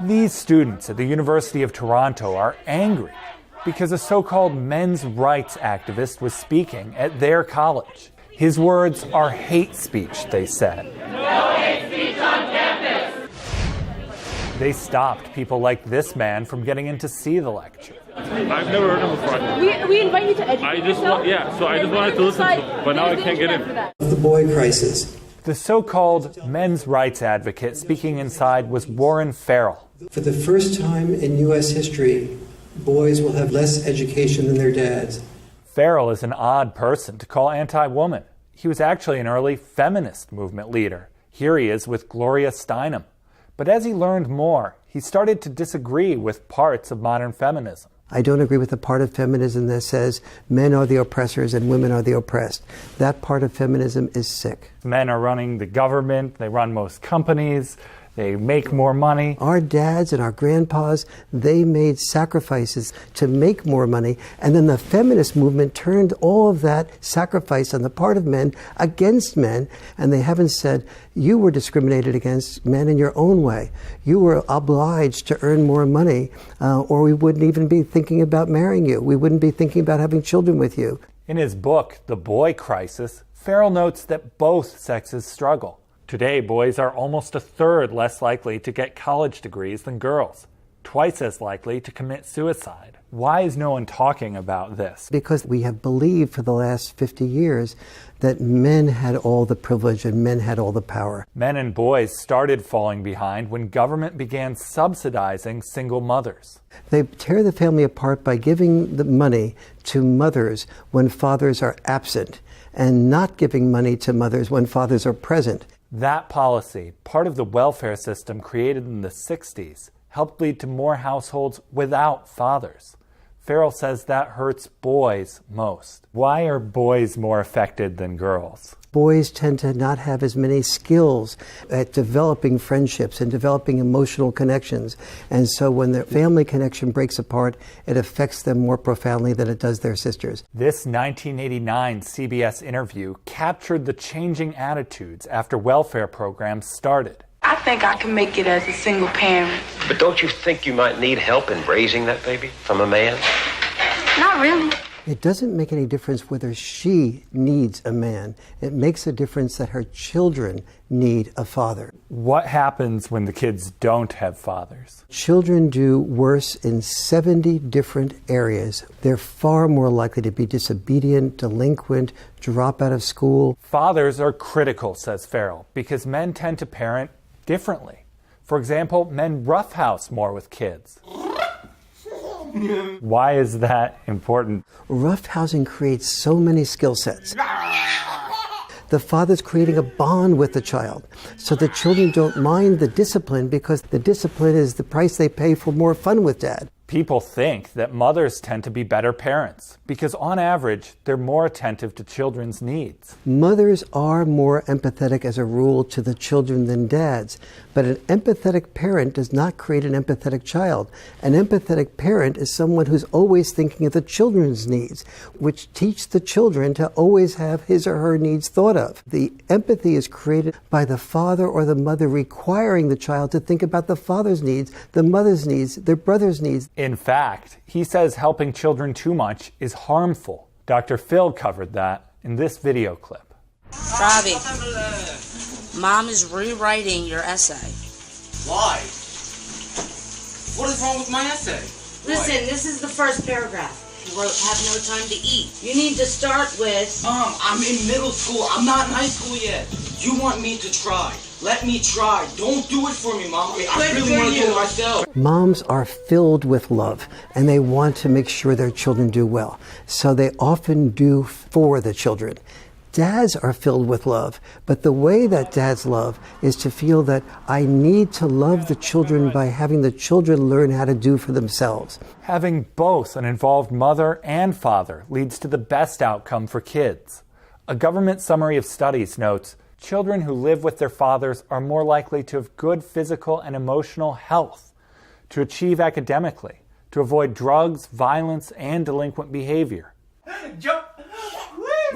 These students at the University of Toronto are angry because a so-called men's rights activist was speaking at their college. His words are hate speech, they said. No hate speech on campus! They stopped people like this man from getting in to see the lecture. I've never heard him before. We invite you to educate yourself. So I just wanted to listen to him, but now I can't get in. The boy crisis. The so-called men's rights advocate speaking inside was Warren Farrell. For the first time in U.S. history, boys will have less education than their dads. Farrell is an odd person to call anti-woman. He was actually an early feminist movement leader. Here he is with Gloria Steinem. But as he learned more, he started to disagree with parts of modern feminism. I don't agree with the part of feminism that says men are the oppressors and women are the oppressed. That part of feminism is sick. Men are running the government, they run most companies, they make more money. Our dads and our grandpas, they made sacrifices to make more money, and then the feminist movement turned all of that sacrifice on the part of men against men, and they haven't said, you were discriminated against men in your own way. You were obliged to earn more money, or we wouldn't even be thinking about marrying you. We wouldn't be thinking about having children with you. In his book, The Boy Crisis, Farrell notes that both sexes struggle. Today, boys are almost a third less likely to get college degrees than girls, twice as likely to commit suicide. Why is no one talking about this? Because we have believed for the last 50 years that men had all the privilege and men had all the power. Men and boys started falling behind when government began subsidizing single mothers. They tear the family apart by giving the money to mothers when fathers are absent and not giving money to mothers when fathers are present. That policy, part of the welfare system created in the 60s, helped lead to more households without fathers. Farrell says that hurts boys most. Why are boys more affected than girls? Boys tend to not have as many skills at developing friendships and developing emotional connections. And so when their family connection breaks apart, it affects them more profoundly than it does their sisters. This 1989 CBS interview captured the changing attitudes after welfare programs started. I think I can make it as a single parent. But don't you think you might need help in raising that baby from a man? Not really. It doesn't make any difference whether she needs a man. It makes a difference that her children need a father. What happens when the kids don't have fathers? Children do worse in 70 different areas. They're far more likely to be disobedient, delinquent, drop out of school. Fathers are critical, says Farrell, because men tend to parent differently. For example, men roughhouse more with kids. Why is that important? Roughhousing creates so many skill sets. The father's creating a bond with the child, so the children don't mind the discipline because the discipline is the price they pay for more fun with dad. People think that mothers tend to be better parents because on average, they're more attentive to children's needs. Mothers are more empathetic as a rule to the children than dads, but an empathetic parent does not create an empathetic child. An empathetic parent is someone who's always thinking of the children's needs, which teach the children to always have his or her needs thought of. The empathy is created by the father or the mother requiring the child to think about the father's needs, the mother's needs, their brother's needs. In fact, he says helping children too much is harmful. Dr. Phil covered that in this video clip. Robbie, Mom is rewriting your essay. Why? What is wrong with my essay? Listen, this is the first paragraph. You wrote, have no time to eat. You need to start with... Mom, I'm in middle school. I'm not in high school yet. You want me to try. Let me try. Don't do it for me, Mom. I really want to do it myself. Moms are filled with love, and they want to make sure their children do well. So they often do for the children. Dads are filled with love, but the way that dads love is to feel that I need to love the children by having the children learn how to do for themselves. Having both an involved mother and father leads to the best outcome for kids. A government summary of studies notes, children who live with their fathers are more likely to have good physical and emotional health, to achieve academically, to avoid drugs, violence, and delinquent behavior.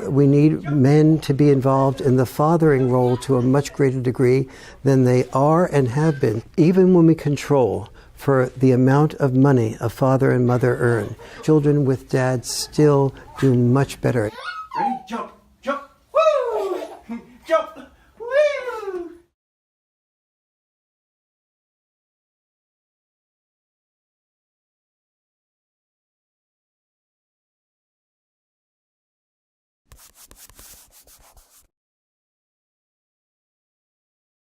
We need men to be involved in the fathering role to a much greater degree than they are and have been. Even when we control, for the amount of money a father and mother earn. Children with dads still do much better. Ready? Jump! Jump! Woo! Jump! Woo!